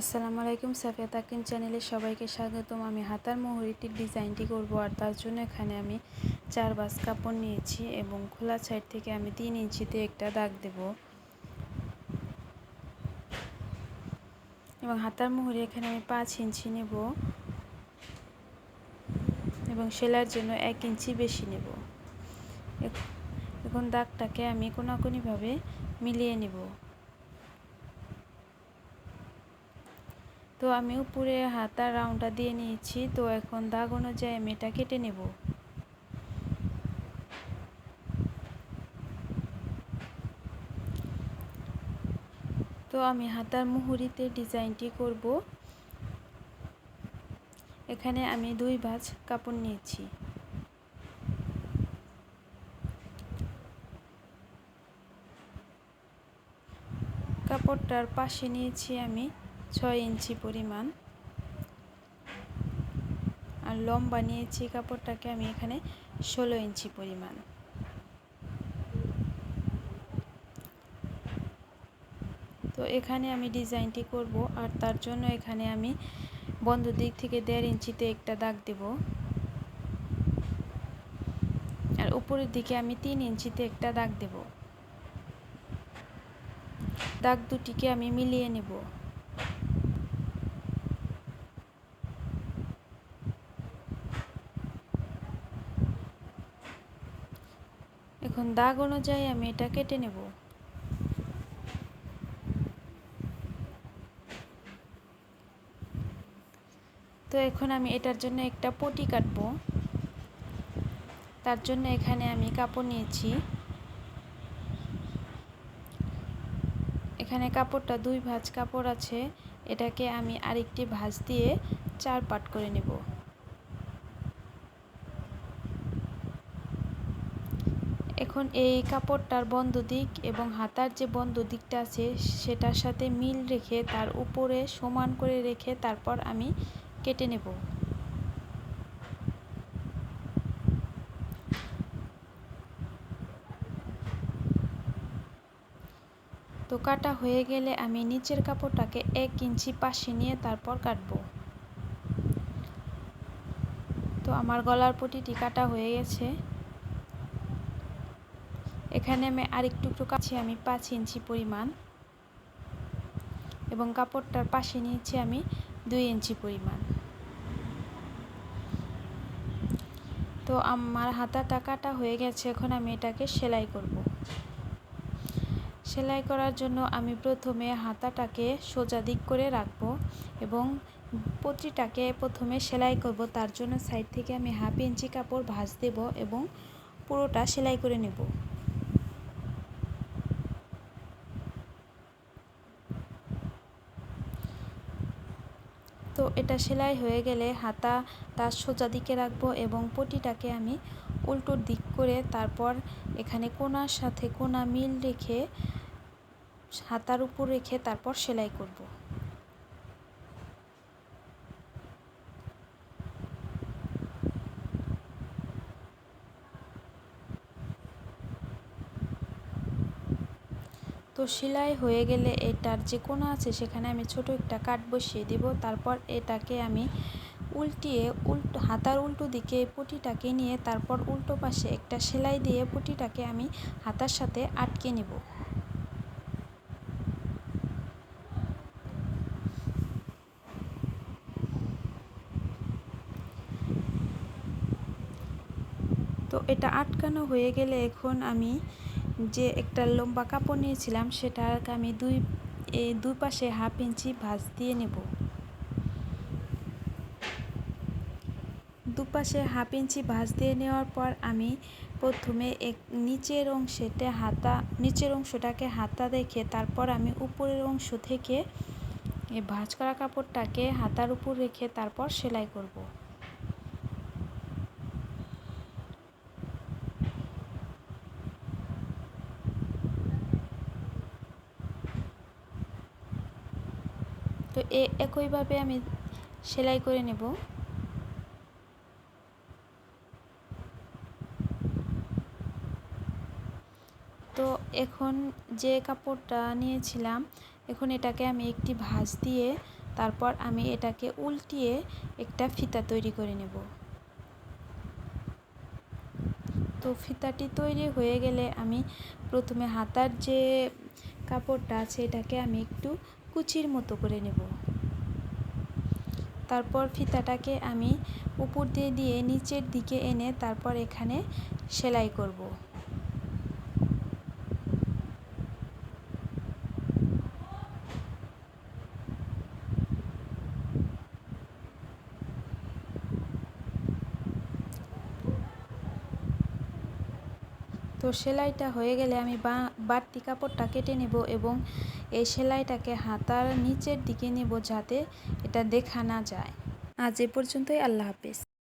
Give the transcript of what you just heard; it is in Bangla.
আসসালামু আলাইকুম, সাফিয়া তাকিন চ্যানেলে সবাইকে স্বাগতম। আমি হাতার মুহুরিটির ডিজাইনটি করব, আর তার জন্য এখানে আমি 4 ভাঁজ কাপড় নিয়েছি এবং খোলা সাইড থেকে আমি 3 ইঞ্চিতে একটা দাগ দেব এবং হাতার মুহুরি এখানে আমি 5 ইঞ্চি নেব এবং সেলাইয়ের জন্য 1 ইঞ্চি বেশি নেব। এখন দাগটাকে আমি কোনাকুনিভাবে মিলিয়ে নেব। তো আমি উপরে হাতার রাউন্ডটা দিয়ে নিয়েছি। তো এখন দাগ অনুযায়ী আমি এটা কেটে নেব। তো আমি হাতার মুহুরিতে ডিজাইনটি করব। এখানে আমি 2 ভাঁজ কাপড় নিয়েছি। কাপড়টার পাশে নিয়েছি আমি 6 ইঞ্চি পরিমাণ, আর লম্বা নিয়েছি কাপড়টাকে আমি এখানে 16 ইঞ্চি পরিমাণ। তো এখানে আমি ডিজাইনটি করব, আর তার জন্য এখানে আমি বন্ধ দিক থেকে 1.5 ইঞ্চিতে একটা দাগ দেব, আর উপরের দিকে আমি 3 ইঞ্চিতে একটা দাগ দেব। দাগ দুটিকে আমি মিলিয়ে নেব। এখন দাগ অনুযায়ী আমি এটা কেটে নেব। তো এখন আমি এটার জন্য একটা পটি কাটব। তার জন্য এখানে আমি কাপড় নিয়েছি। এখানে কাপড়টা 2 ভাঁজ কাপড় আছে, এটাকে আমি আরেকটি ভাঁজ দিয়ে 4 পাট করে নেব। এখন এই কাপড়টার বন্ধ দিক এবং হাতার যে বন্ধ দিকটা আছে সেটার সাথে মিল রেখে তার উপরে সমান করে রেখে তারপর আমি কেটে নেব। তো কাটা হয়ে গেলে আমি নিচের কাপড়টাকে 1 ইঞ্চি পাশে নিয়ে তারপর কাটব। তো আমার গলার পটিটি কাটা হয়ে গেছে। এখানে আমি আরেকটু কাটছি আমি 5 ইঞ্চি পরিমাণ এবং কাপড়টার পাশে নিয়েছি আমি 2 ইঞ্চি পরিমাণ। তো আমার হাতাটা কাটা হয়ে গেছে। এখন আমি এটাকে সেলাই করব। সেলাই করার জন্য আমি প্রথমে হাতাটাকে সোজা দিক করে রাখব এবং পটিটাকে প্রথমে সেলাই করব। তার জন্য সাইড থেকে আমি 1/2 ইঞ্চি কাপড় ভাঁজ দেব এবং পুরোটা সেলাই করে নেব। তো এটা সেলাই হয়ে গেলে হাতা তার সোজা দিকে রাখবো এবং পটিটাকে আমি উল্টো দিক করে তারপর এখানে কোণার সাথে কোণা মিল রেখে হাতার উপর রেখে তারপর সেলাই করব। তো সেলাই হয়ে গেলে এটার যে কোণা আছে সেখানে আমি ছোট একটা কাট বসিয়ে দেব। তারপর এটাকে আমি উল্টিয়ে হাতার উল্টো দিকে পটিটাকে নিয়ে তারপর উল্টো পাশে একটা সেলাই দিয়ে পটিটাকে আমি হাতার সাথে আটকে নেব। তো এটা আটকানো হয়ে গেলে এখন আমি যে একটা লম্বা কাপড় নিয়েছিলাম সেটাকে আমি দুই পাশে 1/2 ইঞ্চি ভাঁজ দিয়ে নেব। দুপাশে 1/2 ইঞ্চি ভাঁজ দিয়ে নেওয়ার পর আমি প্রথমে নিচের অংশটাকে হাতা দেখে তারপর আমি উপরের অংশ থেকে এই ভাঁজ করা কাপড়টাকে হাতার উপর রেখে তারপর সেলাই করব। তো একইভাবে আমি সেলাই করে নেব। তো এখন যে কাপড়টা নিয়েছিলাম এখন এটাকে আমি একটি ভাঁজ দিয়ে তারপর আমি এটাকে উল্টিয়ে একটা ফিতা তৈরি করে নেব। তো ফিতাটি তৈরি হয়ে গেলে আমি প্রথমে হাতার যে কাপড়টা আছে এটাকে আমি একটু কুচির মতো করে নেব। তারপর ফিতাটাকে আমি উপর দিয়ে দিয়ে নিচের দিকে এনে তারপর এখানে সেলাই করব। তো সেলাইটা হয়ে গেলে আমি বাড়তি কাপড়টা কেটে নেব এবং এই সেলাইটাকে হাতার নিচের দিকে নেব যাতে এটা দেখা না যায়। আজ এ পর্যন্তই, আল্লাহ হাফেজ।